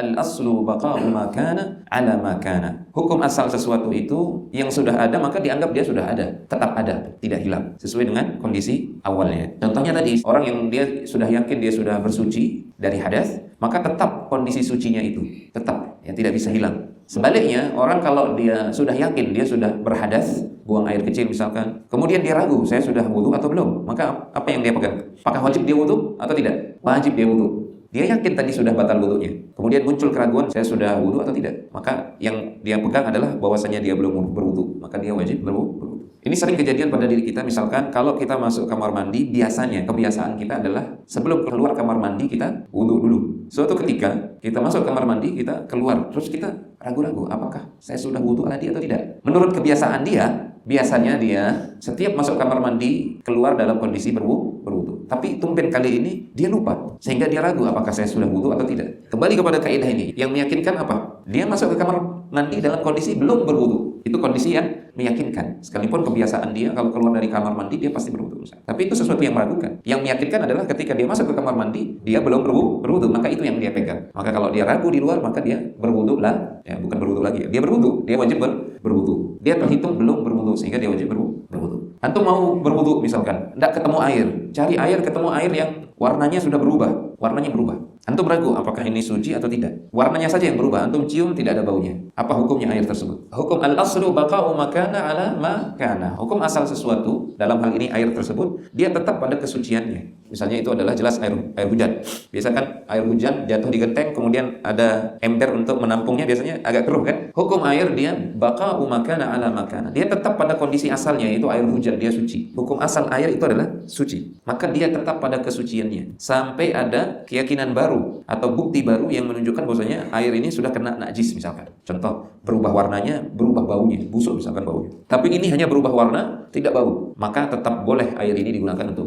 Al-aslu baqa'u ma kana 'ala ma kana. Hukum asal sesuatu itu yang sudah ada maka dianggap dia sudah ada, tetap ada, tidak hilang sesuai dengan kondisi awalnya. Contohnya tadi, orang yang dia sudah yakin dia sudah bersuci dari hadas, maka tetap kondisi sucinya itu tetap, yang tidak bisa hilang. Sebaliknya, orang kalau dia sudah yakin dia sudah berhadas, buang air kecil misalkan, kemudian dia ragu, saya sudah wudu atau belum, maka apa yang dia pegang? Apakah wajib dia wudu atau tidak? Wajib dia wudu. Dia yakin tadi sudah batal wudunya. Kemudian muncul keraguan, saya sudah wudu atau tidak? Maka yang dia pegang adalah bahwasanya dia belum berwudu, maka dia wajib berwudu. Ini sering kejadian pada diri kita, misalkan kalau kita masuk kamar mandi, biasanya kebiasaan kita adalah sebelum keluar kamar mandi kita wudu dulu. Suatu ketika kita masuk kamar mandi, kita keluar, terus kita ragu-ragu, apakah saya sudah wudu tadi atau tidak? Menurut kebiasaan dia, biasanya dia setiap masuk kamar mandi keluar dalam kondisi berwudu. Tapi tumpen kali ini dia lupa, sehingga dia ragu apakah saya sudah wudu atau tidak. Kembali kepada kaidah ini, yang meyakinkan apa? Dia masuk ke kamar mandi dalam kondisi belum berwudu. Itu kondisi yang meyakinkan. Sekalipun kebiasaan dia kalau keluar dari kamar mandi dia pasti berwudu. Tapi itu sesuatu yang meragukan. Yang meyakinkan adalah ketika dia masuk ke kamar mandi dia belum berwudu, maka itu yang dia pegang. Maka kalau dia ragu di luar maka dia berwudu lah, ya bukan berwudu lagi. Dia berwudu, dia wajib berwudu. Dia terhitung belum berwudu sehingga dia wajib berwudu. Antum mau berwudu misalkan, enggak ketemu air. Cari air, ketemu air yang warnanya sudah berubah. Warnanya berubah. Antum ragu apakah ini suci atau tidak. Warnanya saja yang berubah, antum cium tidak ada baunya. Apa hukumnya air tersebut? Hukum al-aslu baqa'u ma kana 'ala ma kana. Hukum asal sesuatu, dalam hal ini air tersebut, dia tetap pada kesuciannya. Misalnya itu adalah jelas air hujan. Biasa kan air hujan jatuh di genteng, kemudian ada ember untuk menampungnya, biasanya agak keruh kan? Hukum air dia baqa'u ma kana 'ala ma kana. Dia tetap pada kondisi asalnya, yaitu air hujan, dia suci. Hukum asal air itu adalah suci. Maka dia tetap pada kesuciannya sampai ada keyakinan baru atau bukti baru yang menunjukkan bahwasanya air ini sudah kena najis misalkan. Contoh, berubah warnanya, berubah baunya, busuk misalkan baunya. Tapi ini hanya berubah warna, tidak bau. Maka tetap boleh air ini digunakan untuk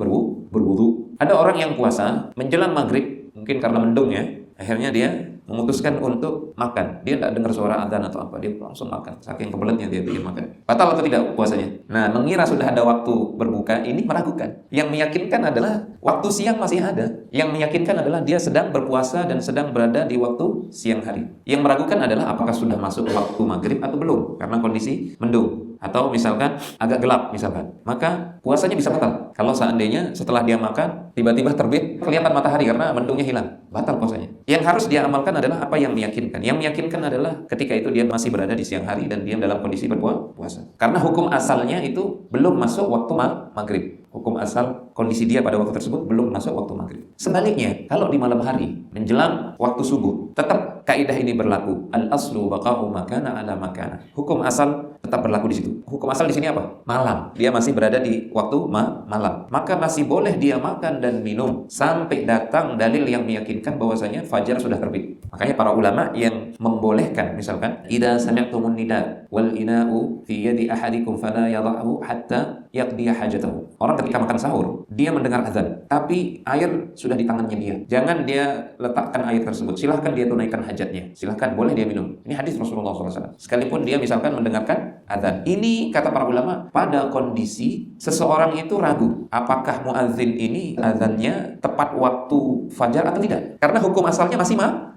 berwudu. Ada orang yang puasa menjelang maghrib, mungkin karena mendung ya, akhirnya dia memutuskan untuk makan. Dia tidak dengar suara adzan atau apa, dia langsung makan. Saking kebeletnya dia bikin makan. Batal atau tidak puasanya? Nah, mengira sudah ada waktu berbuka, ini meragukan. Yang meyakinkan adalah waktu siang masih ada. Yang meyakinkan adalah dia sedang berpuasa dan sedang berada di waktu siang hari. Yang meragukan adalah apakah sudah masuk waktu maghrib atau belum, karena kondisi mendung. Atau misalkan agak gelap misalkan, maka puasanya bisa batal. Kalau seandainya setelah dia makan tiba-tiba terbit kelihatan matahari karena mendungnya hilang, batal puasanya. Yang harus dia amalkan adalah apa yang meyakinkan. Yang meyakinkan adalah ketika itu dia masih berada di siang hari dan dia dalam kondisi berpuasa. Karena hukum asalnya itu belum masuk waktu maghrib. Hukum asal kondisi dia pada waktu tersebut belum masuk waktu maghrib. Sebaliknya, kalau di malam hari menjelang waktu subuh, tetap kaidah ini berlaku. Al-aslu baqa'u ma kana 'ala ma kana. Hukum asal tetap berlaku di situ. Hukum asal di sini apa? Malam. Dia masih berada di waktu malam. Maka masih boleh dia makan dan minum sampai datang dalil yang meyakinkan bahwasanya fajar sudah terbit. Makanya para ulama yang membolehkan, misalkan, idza sami'tumun nida wal ina'u fi yadi ahadikum fala yadh'u hatta yaqdiya hajatahu. Orang ketika makan sahur, dia mendengar azan, tapi air sudah di tangannya dia. Jangan dia letakkan air tersebut. Silahkan dia tunaikan hajatnya. Silahkan, boleh dia minum. Ini hadis Rasulullah SAW. Sekalipun dia misalkan mendengarkan azan. Ini kata para ulama, pada kondisi seseorang itu ragu, apakah muadzin ini azannya tepat waktu fajar atau tidak. Karena hukum asalnya masih malam.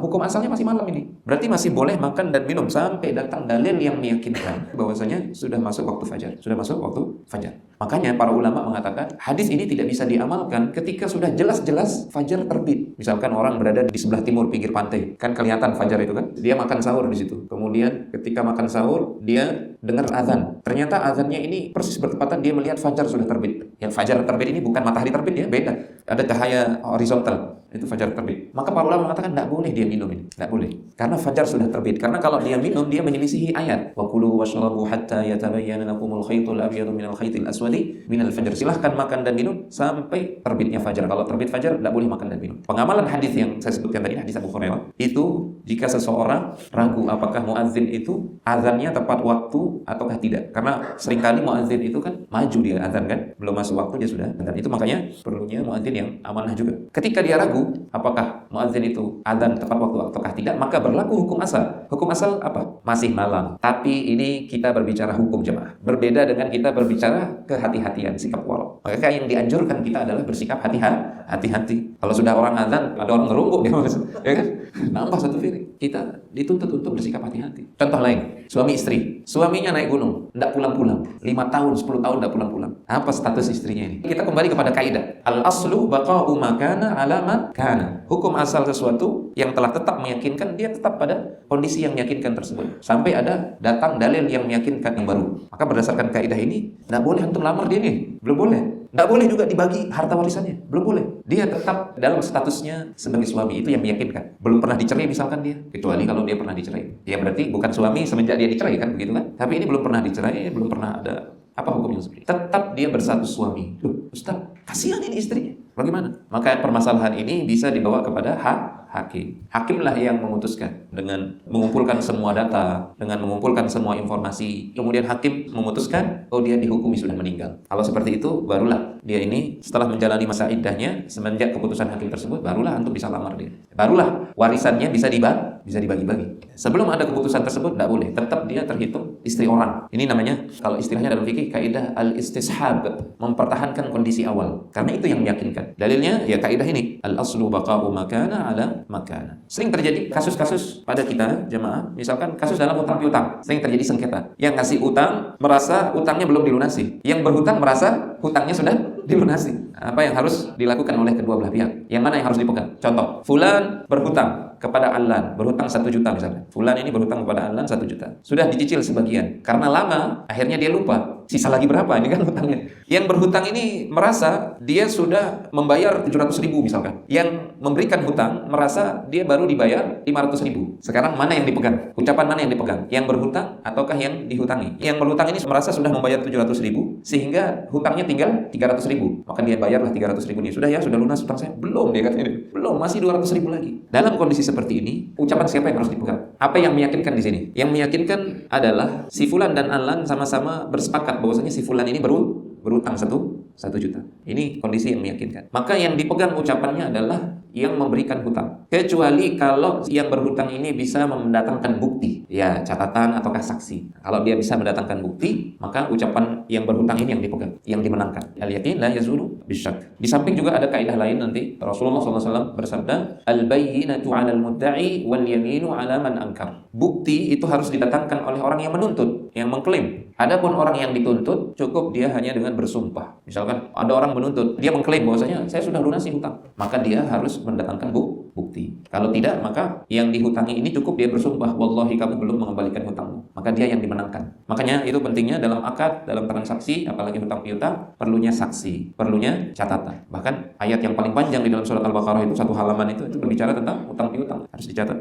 Hukum asalnya masih malam ini. Berarti masih boleh makan dan minum sampai datang dalil yang meyakinkan bahwasanya sudah masuk waktu fajar. Sudah masuk waktu fajar. Makanya para ulama mengatakan hadis ini tidak bisa diamalkan ketika sudah jelas-jelas fajar terbit. Misalkan orang berada di sebelah timur pinggir pantai, kan kelihatan fajar itu kan. Dia makan sahur di situ. Kemudian ketika makan sahur dia dengar azan. Ternyata azannya ini persis bertepatan dia melihat fajar sudah terbit. Yang fajar terbit ini bukan matahari terbit ya, beda. Ada cahaya horizontal. Itu fajar terbit. Maka para ulama mengatakan tidak boleh dia minum ini. Tidak boleh. Karena fajar sudah terbit. Karena kalau dia minum, dia menyelisihi ayat. Wa kulu washrabu hatta yatabayyana lakumul khaytul abyadu minal khaytil aswadi minal fajr. Silahkan makan dan minum sampai terbitnya fajar. Kalau terbit fajar, tidak boleh makan dan minum. Pengamalan hadis yang saya sebutkan tadi, hadis Abu Hurairah, itu jika seseorang ragu apakah muadzin itu azannya tepat waktu ataukah tidak. Karena seringkali muadzin itu kan maju dia azan kan, belum masuk waktu dia sudah azan. Itu makanya perlunya muadzin yang amanah juga. Ketika dia ragu apakah muadzin itu azan tepat waktu ataukah tidak, maka berlaku hukum asal. Hukum asal apa? Masih malam. Tapi ini kita berbicara hukum jemaah. Berbeda dengan kita berbicara kehati-hatian, sikap waro. Maka yang dianjurkan kita adalah bersikap hati-hati. Kalau sudah orang azan, ada orang ngerungguk dia ya kan? Nambah satu piring. Kita dituntut untuk bersikap hati-hati. Contoh lain, suami istri. Suaminya naik gunung, tidak pulang-pulang. 5 tahun, 10 tahun tidak pulang-pulang. Apa status istrinya ini? Kita kembali kepada kaidah. Al-aslu baqa'u ma kana 'ala ma kana. Hukum asal sesuatu yang telah tetap meyakinkan, dia tetap pada kondisi yang meyakinkan tersebut. Sampai ada datang dalil yang meyakinkan yang baru. Maka berdasarkan kaidah ini, tidak boleh antum lamar dia nih. Belum boleh. Tidak boleh juga dibagi harta warisannya. Belum boleh. Dia tetap dalam statusnya sebagai suami. Itu yang meyakinkan. Belum pernah dicerai misalkan dia. Kecuali kalau dia pernah dicerai. Ya berarti bukan suami semenjak dia dicerai kan, begitu kan? Tapi ini belum pernah dicerai, belum pernah ada apa hukumnya seperti itu. Tetap dia berstatus suami. Loh, Ustaz, kasihan ini istrinya. Bagaimana? Maka permasalahan ini bisa dibawa kepada hakim. Hakimlah yang memutuskan dengan mengumpulkan semua data, dengan mengumpulkan semua informasi. Kemudian hakim memutuskan, oh dia dihukumi sudah meninggal. Kalau seperti itu, barulah dia ini setelah menjalani masa iddahnya, semenjak keputusan hakim tersebut, barulah antum bisa lamar dia. Barulah warisannya bisa dibagi-bagi. Sebelum ada keputusan tersebut, tidak boleh. Tetap dia terhitung istri orang. Ini namanya, kalau istilahnya dalam fikih, kaidah al-istishab, mempertahankan kondisi awal. Karena itu yang meyakinkan. Dalilnya, ya kaidah ini, al-aslu baqa'u makana ala makana. Sering terjadi kasus-kasus pada kita jemaah, misalkan kasus dalam hutang piutang, sering terjadi sengketa. Yang ngasih utang merasa utangnya belum dilunasi, yang berhutang merasa hutangnya sudah dilunasi. Apa yang harus dilakukan oleh kedua belah pihak? Yang mana yang harus dipegang? Contoh, fulan berhutang kepada Alan, berhutang 1 juta misalnya. Fulan ini berhutang kepada Alan 1 juta. Sudah dicicil sebagian. Karena lama, akhirnya dia lupa. Sisa lagi berapa? Ini kan hutangnya. Yang berhutang ini merasa dia sudah membayar 700.000 misalkan. Yang memberikan hutang merasa dia baru dibayar 500.000. Sekarang mana yang dipegang? Ucapan mana yang dipegang? Yang berhutang ataukah yang dihutangi? Yang berhutang ini merasa sudah membayar 700.000 sehingga hutangnya tinggal 300.000. Maka dia bayarlah 300.000 ini. Sudah ya, sudah lunas hutang saya? Belum, dia katanya. Belum, masih 200.000 lagi. Dalam kondisi seperti ini, ucapan siapa yang harus dipegang? Apa yang meyakinkan di sini? Yang meyakinkan adalah si Fulan dan Alan sama-sama bersepakat bahwasanya si Fulan ini berutang 1 juta. Ini kondisi yang meyakinkan. Maka yang dipegang ucapannya adalah yang memberikan hutang. Kecuali kalau yang berhutang ini bisa mendatangkan bukti, ya catatan ataukah saksi. Kalau dia bisa mendatangkan bukti, maka ucapan yang berhutang ini yang dipegang, yang dimenangkan. Al-yakin la yazulu bisyak. Di samping juga ada kaidah lain nanti. Rasulullah SAW bersabda, al-bayyinatu 'alal mudda'i wal yaminu 'ala man ankar. Bukti itu harus didatangkan oleh orang yang menuntut, yang mengklaim. Adapun orang yang dituntut, cukup dia hanya dengan bersumpah. Misalkan ada orang menuntut, dia mengklaim bahwasanya saya sudah lunasi hutang, maka dia harus mendatangkan bukti. Kalau tidak, maka yang dihutangi ini cukup dia bersumpah, wallahi kamu belum mengembalikan hutangmu. Maka dia yang dimenangkan. Makanya itu pentingnya dalam akad, dalam transaksi, apalagi hutang piutang, perlunya saksi, perlunya catatan. Bahkan ayat yang paling panjang di dalam surat Al-Baqarah itu 1 halaman itu berbicara tentang hutang piutang, harus dicatat.